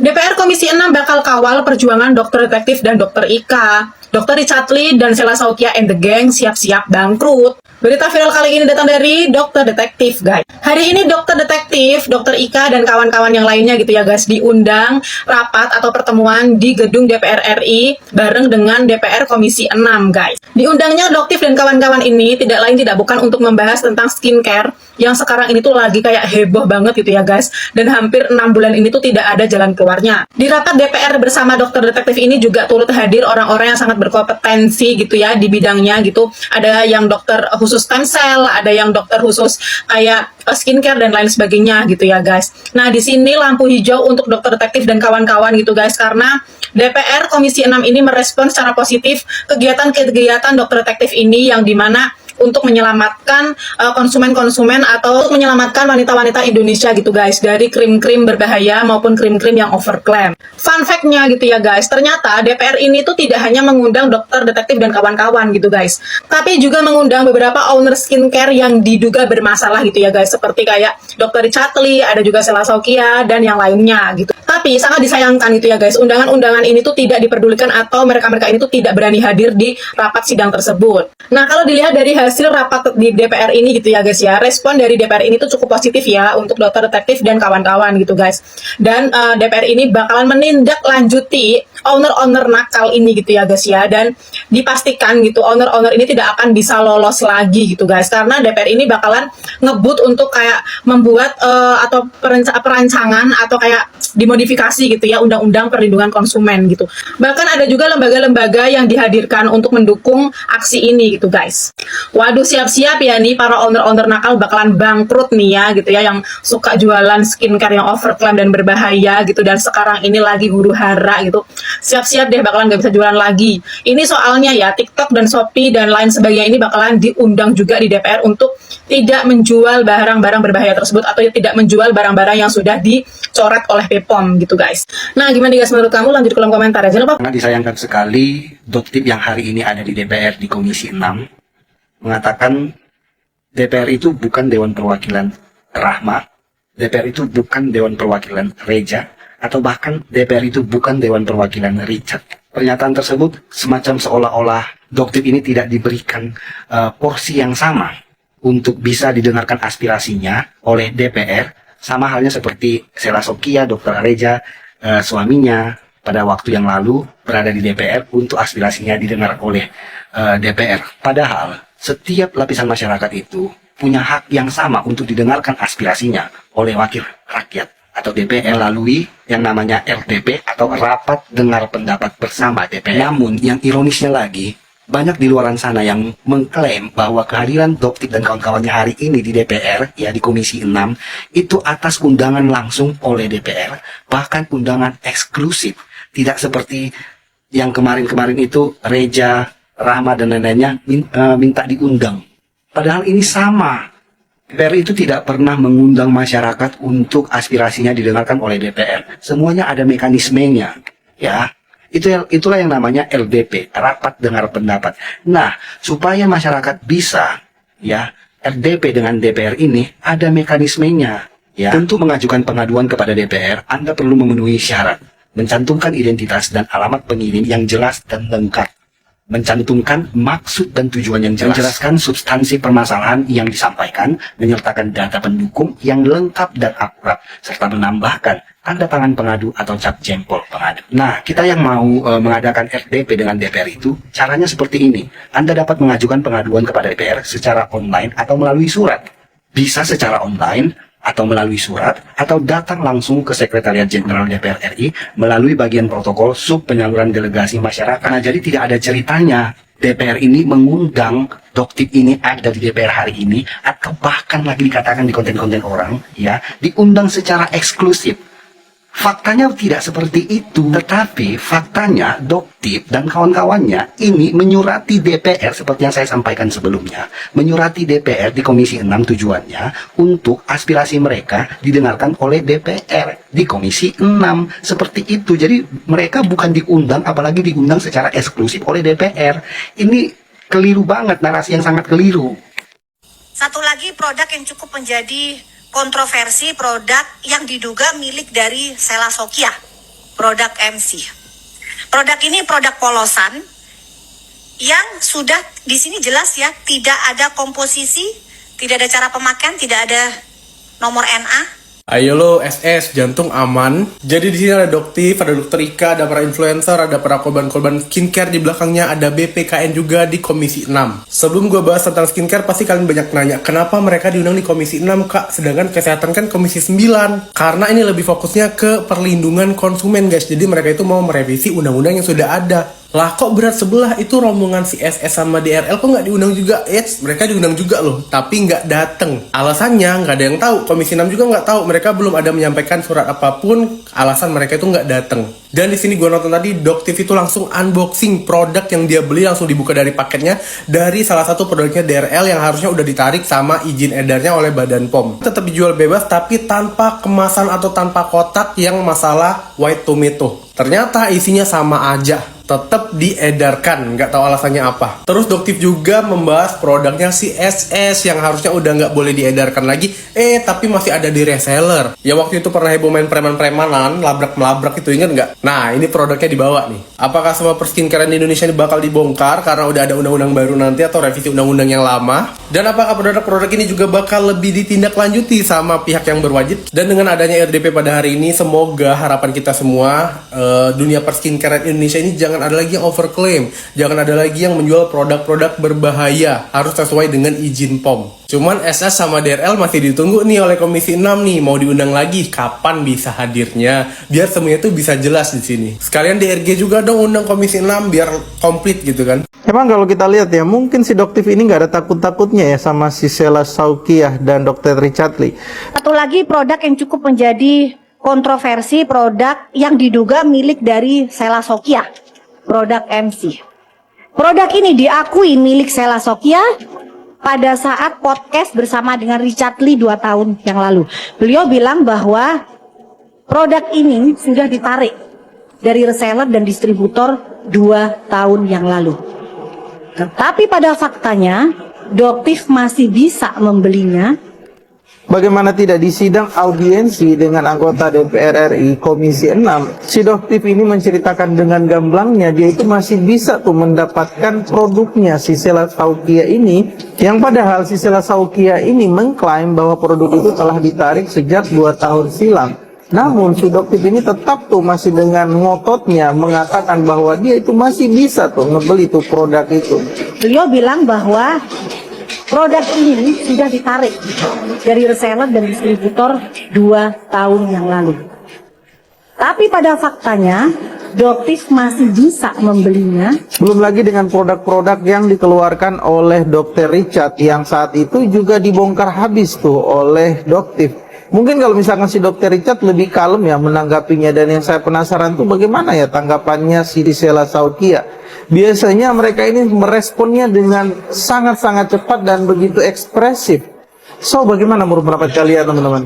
DPR Komisi 6 bakal kawal perjuangan Dokter Detektif dan Dokter Ika. Dokter Richard Lee dan Sheila Saukia and the Gang siap-siap bangkrut. Berita viral kali ini datang dari Dokter Detektif, guys. Hari ini Dokter Detektif, Dokter Ika, dan kawan-kawan yang lainnya gitu ya, guys, diundang rapat atau pertemuan di gedung DPR RI bareng dengan DPR Komisi 6, guys. Diundangnya Doktif dan kawan-kawan ini tidak lain tidak bukan untuk membahas tentang skincare yang sekarang ini tuh lagi kayak heboh banget gitu ya, guys. Dan hampir 6 bulan ini tuh tidak ada jalan keluarnya. Di rapat DPR bersama Dokter Detektif ini juga turut hadir orang-orang yang sangat berkompetensi gitu ya di bidangnya gitu. Ada yang dokter khusus stem cell, ada yang dokter khusus kayak skincare dan lain sebagainya gitu ya, guys. Nah, di sini lampu hijau untuk Dokter Detektif dan kawan-kawan gitu, guys, karena DPR Komisi 6 ini merespon secara positif kegiatan-kegiatan Dokter Detektif ini yang dimana untuk menyelamatkan konsumen-konsumen atau untuk menyelamatkan wanita-wanita Indonesia gitu, guys, dari krim-krim berbahaya maupun krim-krim yang overclaim. Fun fact-nya gitu ya, guys, ternyata DPR ini tuh tidak hanya mengundang Dokter Detektif dan kawan-kawan gitu, guys, tapi juga mengundang beberapa owner skincare yang diduga bermasalah gitu ya, guys, seperti kayak Dokter Richard Lee, ada juga Sheila Saukia dan yang lainnya gitu. Tapi sangat disayangkan gitu ya, guys, undangan-undangan ini tuh tidak diperdulikan atau mereka-mereka ini tuh tidak berani hadir di rapat sidang tersebut. Nah, kalau dilihat dari hasil rapat di DPR ini gitu ya, guys ya, respon dari DPR ini tuh cukup positif ya untuk Dokter Detektif dan kawan-kawan gitu, guys. Dan DPR ini bakalan menindaklanjuti owner-owner nakal ini gitu ya, guys ya, dan dipastikan gitu owner-owner ini tidak akan bisa lolos lagi gitu, guys, karena DPR ini bakalan ngebut untuk kayak membuat atau perancangan atau kayak dimodifikasi gitu ya undang-undang perlindungan konsumen gitu. Bahkan ada juga lembaga-lembaga yang dihadirkan untuk mendukung aksi ini gitu, guys. Waduh, siap-siap ya nih para owner-owner nakal bakalan bangkrut nih ya gitu ya, yang suka jualan skincare yang overclaim dan berbahaya gitu, dan sekarang ini lagi huru-hara gitu. Siap-siap deh bakalan gak bisa jualan lagi. Ini soalnya ya TikTok dan Shopee dan lain sebagainya ini bakalan diundang juga di DPR untuk tidak menjual barang-barang berbahaya tersebut atau tidak menjual barang-barang yang sudah dicoret oleh BPOM gitu, guys. Nah, gimana guys menurut kamu? Lanjut ke kolom komentar aja. Jangan lupa. Sangat disayangkan sekali Doktip yang hari ini ada di DPR di Komisi 6 mengatakan DPR itu bukan Dewan Perwakilan Rahma, DPR itu bukan Dewan Perwakilan Reja, atau bahkan DPR itu bukan Dewan Perwakilan Richard. Pernyataan tersebut semacam seolah-olah Doktip ini tidak diberikan porsi yang sama untuk bisa didengarkan aspirasinya oleh DPR, sama halnya seperti Sheila Saukia, Dr. Reja, suaminya pada waktu yang lalu berada di DPR untuk aspirasinya didengar oleh DPR. Padahal setiap lapisan masyarakat itu punya hak yang sama untuk didengarkan aspirasinya oleh wakil rakyat atau DPR melalui yang namanya RDP atau Rapat Dengar Pendapat Bersama DPR. Namun yang ironisnya lagi, banyak di luaran sana yang mengklaim bahwa kehadiran Doktip dan kawan-kawannya hari ini di DPR, ya di Komisi 6, itu atas undangan langsung oleh DPR, bahkan undangan eksklusif. Tidak seperti yang kemarin-kemarin itu Reja, Rahma, dan lain-lainnya minta diundang. Padahal ini sama. DPR itu tidak pernah mengundang masyarakat untuk aspirasinya didengarkan oleh DPR. Semuanya ada mekanismenya, ya. Itulah yang namanya LDP, Rapat Dengar Pendapat. Nah, supaya masyarakat bisa, ya, RDP dengan DPR ini ada mekanismenya, ya. Untuk mengajukan pengaduan kepada DPR, Anda perlu memenuhi syarat, mencantumkan identitas dan alamat pengirim yang jelas dan lengkap, mencantumkan maksud dan tujuan yang jelas, menjelaskan substansi permasalahan yang disampaikan, menyertakan data pendukung yang lengkap dan akurat, serta menambahkan tanda tangan pengadu atau cap jempol pengadu. Nah, kita yang mau mengadakan RDP dengan DPR itu, caranya seperti ini. Anda dapat mengajukan pengaduan kepada DPR secara online atau melalui surat. Bisa secara online atau melalui surat, atau datang langsung ke Sekretariat Jenderal DPR RI melalui bagian protokol sub penyaluran delegasi masyarakat. Nah, jadi tidak ada ceritanya DPR ini mengundang Doktip ini ada di DPR hari ini, atau bahkan lagi dikatakan di konten-konten orang, ya, diundang secara eksklusif. Faktanya tidak seperti itu, tetapi faktanya Doktip dan kawan-kawannya ini menyurati DPR seperti yang saya sampaikan sebelumnya, menyurati DPR di Komisi 6 tujuannya untuk aspirasi mereka didengarkan oleh DPR di Komisi 6, seperti itu. Jadi mereka bukan diundang, apalagi diundang secara eksklusif oleh DPR. Ini keliru banget, narasi yang sangat keliru. Satu lagi produk yang cukup menjadi kontroversi, produk yang diduga milik dari Sheila Saukia. produk MC. Produk ini produk polosan yang sudah di sini jelas ya, tidak ada komposisi, tidak ada cara pemakaian, tidak ada nomor NA. Ayo lo SS, jantung aman. Jadi di sini ada Doktif, ada Dokter Ika, ada para influencer, ada para korban-korban skincare di belakangnya, ada BPKN juga di Komisi 6. Sebelum gue bahas tentang skincare, pasti kalian banyak nanya, kenapa mereka diundang di Komisi 6, Kak? Sedangkan kesehatan kan Komisi 9. Karena ini lebih fokusnya ke perlindungan konsumen, guys. Jadi mereka itu mau merevisi undang-undang yang sudah ada. Lah kok berat sebelah itu rombongan si SS sama DRL kok nggak diundang juga? Mereka diundang juga loh, tapi nggak dateng. Alasannya nggak ada yang tahu. Komisi 6 juga nggak tahu. Mereka belum ada menyampaikan surat apapun. Alasan mereka itu nggak dateng. Dan di sini gue nonton tadi Doktif itu langsung unboxing produk yang dia beli, langsung dibuka dari paketnya dari salah satu produknya DRL yang harusnya udah ditarik sama izin edarnya oleh Badan POM. Tetap dijual bebas tapi tanpa kemasan atau tanpa kotak yang masalah white tomato. Ternyata isinya sama aja, tetap diedarkan, nggak tahu alasannya apa. Terus Doktif juga membahas produknya si SS yang harusnya udah nggak boleh diedarkan lagi, tapi masih ada di reseller. Ya waktu itu pernah heboh main preman-premanan, labrak-melabrak itu, ingat nggak? Nah ini produknya dibawa nih. Apakah semua perskincarean di Indonesia ini bakal dibongkar karena udah ada undang-undang baru nanti atau revisi undang-undang yang lama? Dan apakah produk-produk ini juga bakal lebih ditindaklanjuti sama pihak yang berwajib? Dan dengan adanya RDP pada hari ini, semoga harapan kita semua, dunia perskincarean Indonesia ini jangan ada lagi yang overclaim, jangan ada lagi yang menjual produk-produk berbahaya, harus sesuai dengan izin POM. Cuman SS sama DRL masih ditunggu nih oleh Komisi 6 nih, mau diundang lagi, kapan bisa hadirnya, biar semuanya itu bisa jelas di sini. Sekalian DRG juga dong undang Komisi 6 biar komplit gitu kan. Emang kalau kita lihat ya, mungkin si Doktif ini nggak ada takut-takutnya ya sama si Sela Saukiah dan Dr. Richard Lee. Satu lagi produk yang cukup menjadi kontroversi, produk yang diduga milik dari Sela Saukiah, produk MC. Produk ini diakui milik Sela Saukiah pada saat podcast bersama dengan Richard Lee 2 tahun yang lalu. Beliau bilang bahwa produk ini sudah ditarik dari reseller dan distributor 2 tahun yang lalu. Tetapi pada faktanya, Doktif masih bisa membelinya. Bagaimana tidak di sidang audiensi dengan anggota DPR RI Komisi 6, si Doktif ini menceritakan dengan gamblangnya dia itu masih bisa tuh mendapatkan produknya si Sela Saukiah ini, yang padahal si Sela Saukiah ini mengklaim bahwa produk itu telah ditarik sejak 2 tahun silam. Namun si Doktif ini tetap tuh masih dengan ngototnya mengatakan bahwa dia itu masih bisa tuh ngebeli tuh produk itu. Beliau bilang bahwa produk ini sudah ditarik dari reseller dan distributor 2 tahun yang lalu. Tapi pada faktanya, Doktif masih bisa membelinya. Belum lagi dengan produk-produk yang dikeluarkan oleh Dr. Richard yang saat itu juga dibongkar habis tuh oleh Doktif. Mungkin kalau misalkan si Dr. Richard lebih kalem ya menanggapinya, dan yang saya penasaran tuh bagaimana ya tanggapannya si Sela Saukiah. Biasanya mereka ini meresponnya dengan sangat-sangat cepat dan begitu ekspresif. So, bagaimana menurut pendapat kalian teman-teman?